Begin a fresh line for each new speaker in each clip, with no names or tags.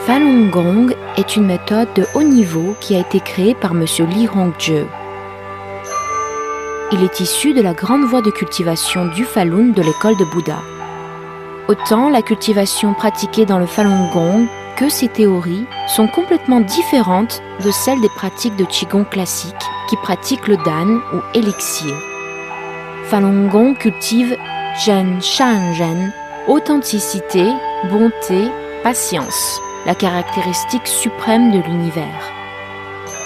Falun Gong est une méthode de haut niveau qui a été créée par M. Li Hongzhi. Il est issu de la grande voie de cultivation du Falun de l'école de Bouddha. Autant la cultivation pratiquée dans le Falun Gong que ses théories sont complètement différentes de celles des pratiques de Qigong classiques qui pratiquent le Dan ou élixir. Falun Gong cultive Zhen Shan Ren, authenticité, bonté, patience, la caractéristique suprême de l'univers.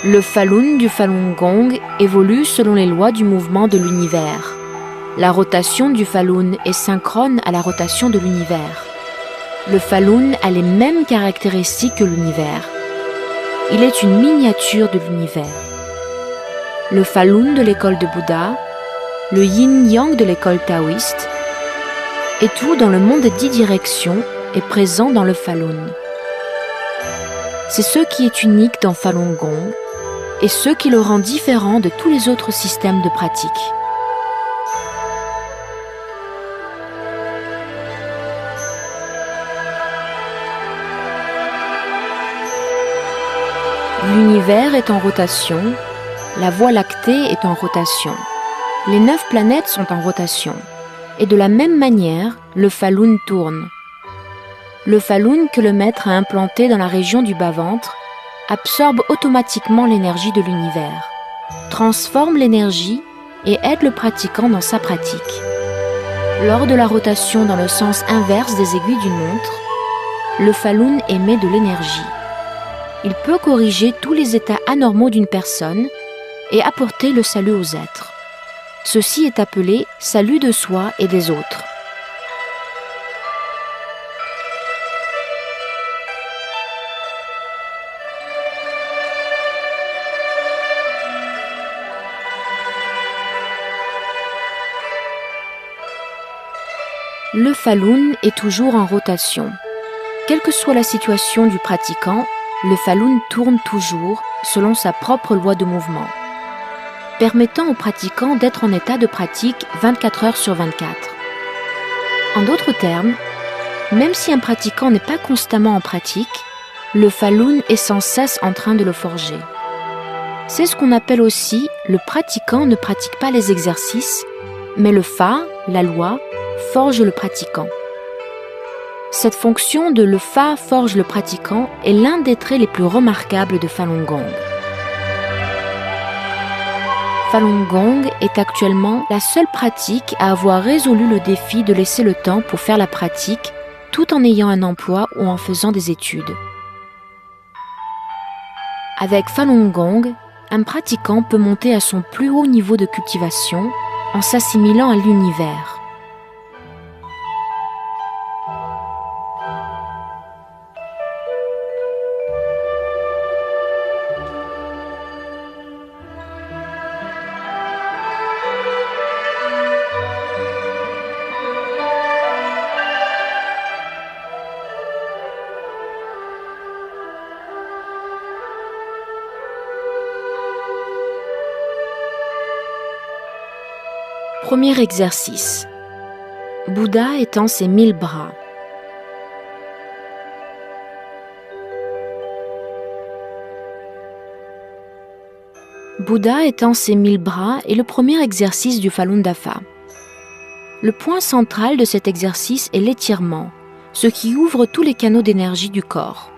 Le Falun du Falun Gong évolue selon les lois du mouvement de l'univers. La rotation du Falun est synchrone à la rotation de l'univers. Le Falun a les mêmes caractéristiques que l'univers. Il est une miniature de l'univers. Le Falun de l'école de Bouddha, le Yin-Yang de l'école taoïste, et tout dans le monde des 10 directions est présent dans le Falun. C'est ce qui est unique dans Falun Gong et ce qui le rend différent de tous les autres systèmes de pratique. L'univers est en rotation, la Voie lactée est en rotation, les 9 planètes sont en rotation, et de la même manière, le Falun tourne. Le Falun que le maître a implanté dans la région du bas-ventre absorbe automatiquement l'énergie de l'univers, transforme l'énergie et aide le pratiquant dans sa pratique. Lors de la rotation dans le sens inverse des aiguilles d'une montre, le Falun émet de l'énergie. Il peut corriger tous les états anormaux d'une personne et apporter le salut aux êtres. Ceci est appelé salut de soi et des autres. Le Falun est toujours en rotation. Quelle que soit la situation du pratiquant, le Falun tourne toujours selon sa propre loi de mouvement, permettant aux pratiquants d'être en état de pratique 24 heures sur 24. En d'autres termes, même si un pratiquant n'est pas constamment en pratique, le Falun est sans cesse en train de le forger. C'est ce qu'on appelle aussi le pratiquant ne pratique pas les exercices, mais le Fa, la loi, forge le pratiquant. Cette fonction de le Fa forge le pratiquant est l'un des traits les plus remarquables de Falun Gong. Falun Gong est actuellement la seule pratique à avoir résolu le défi de laisser le temps pour faire la pratique tout en ayant un emploi ou en faisant des études. Avec Falun Gong, un pratiquant peut monter à son plus haut niveau de cultivation en s'assimilant à l'univers. Premier exercice. Bouddha étend ses 1000 bras. Bouddha étend ses 1000 bras est le premier exercice du Falun Dafa. Le point central de cet exercice est l'étirement, ce qui ouvre tous les canaux d'énergie du corps.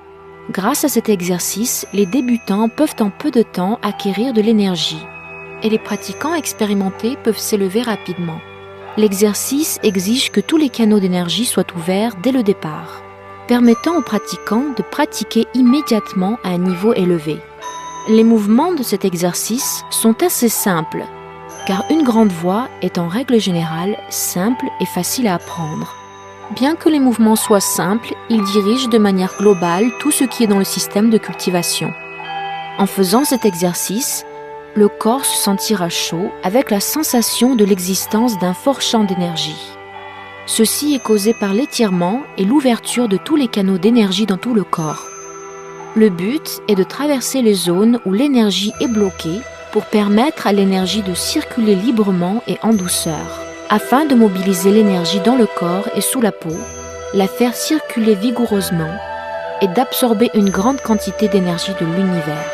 Grâce à cet exercice, les débutants peuvent en peu de temps acquérir de l'énergie. Et les pratiquants expérimentés peuvent s'élever rapidement. L'exercice exige que tous les canaux d'énergie soient ouverts dès le départ, permettant aux pratiquants de pratiquer immédiatement à un niveau élevé. Les mouvements de cet exercice sont assez simples, car une grande voie est en règle générale simple et facile à apprendre. Bien que les mouvements soient simples, ils dirigent de manière globale tout ce qui est dans le système de cultivation. En faisant cet exercice, le corps se sentira chaud avec la sensation de l'existence d'un fort champ d'énergie. Ceci est causé par l'étirement et l'ouverture de tous les canaux d'énergie dans tout le corps. Le but est de traverser les zones où l'énergie est bloquée pour permettre à l'énergie de circuler librement et en douceur, afin de mobiliser l'énergie dans le corps et sous la peau, la faire circuler vigoureusement et d'absorber une grande quantité d'énergie de l'univers.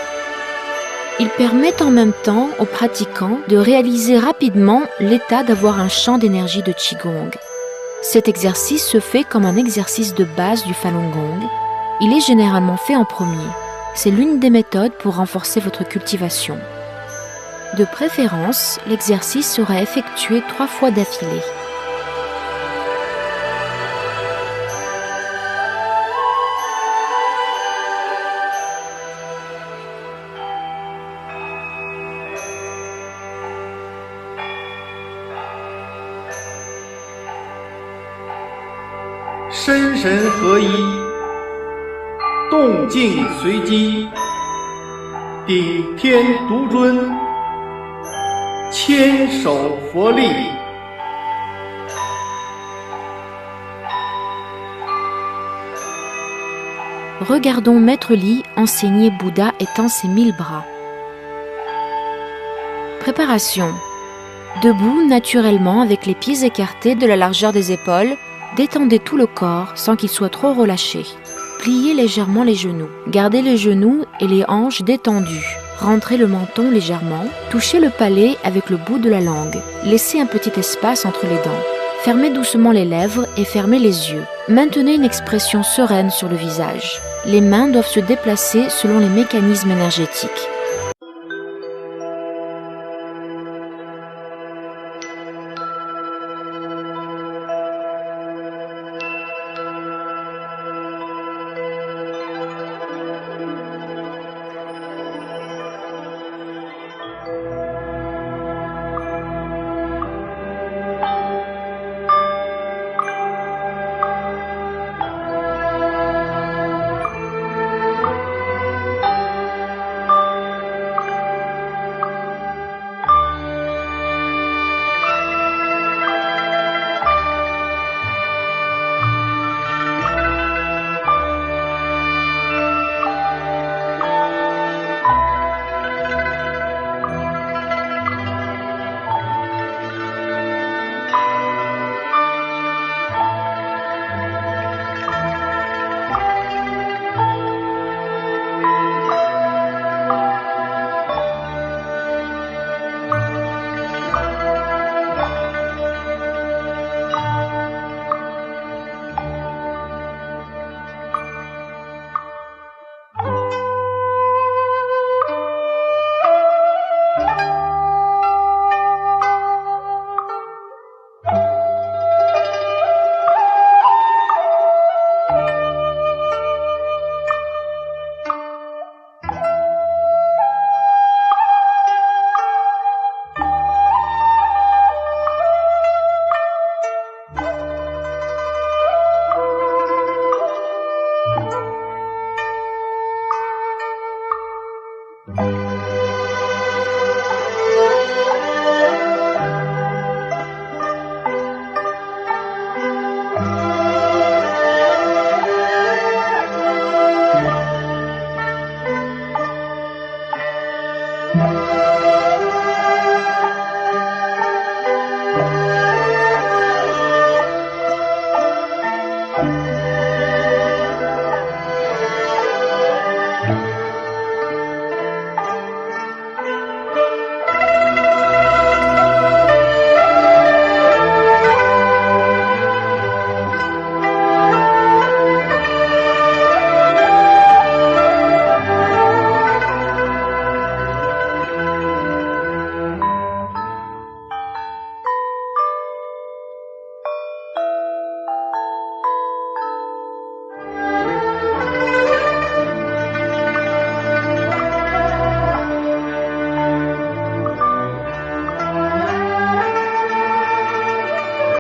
Il permet en même temps aux pratiquants de réaliser rapidement l'état d'avoir un champ d'énergie de Qigong. Cet exercice se fait comme un exercice de base du Falun Gong. Il est généralement fait en premier. C'est l'une des méthodes pour renforcer votre cultivation. De préférence, l'exercice sera effectué 3 fois d'affilée.
身神合一，动静随机，顶天独尊，千手佛力。
Regardons Maître Li enseigner Bouddha étend ses 1000 bras. Préparation. Debout naturellement avec les pieds écartés de la largeur des épaules, détendez tout le corps sans qu'il soit trop relâché. Pliez légèrement les genoux. Gardez les genoux et les hanches détendus. Rentrez le menton légèrement. Touchez le palais avec le bout de la langue. Laissez un petit espace entre les dents. Fermez doucement les lèvres et fermez les yeux. Maintenez une expression sereine sur le visage. Les mains doivent se déplacer selon les mécanismes énergétiques.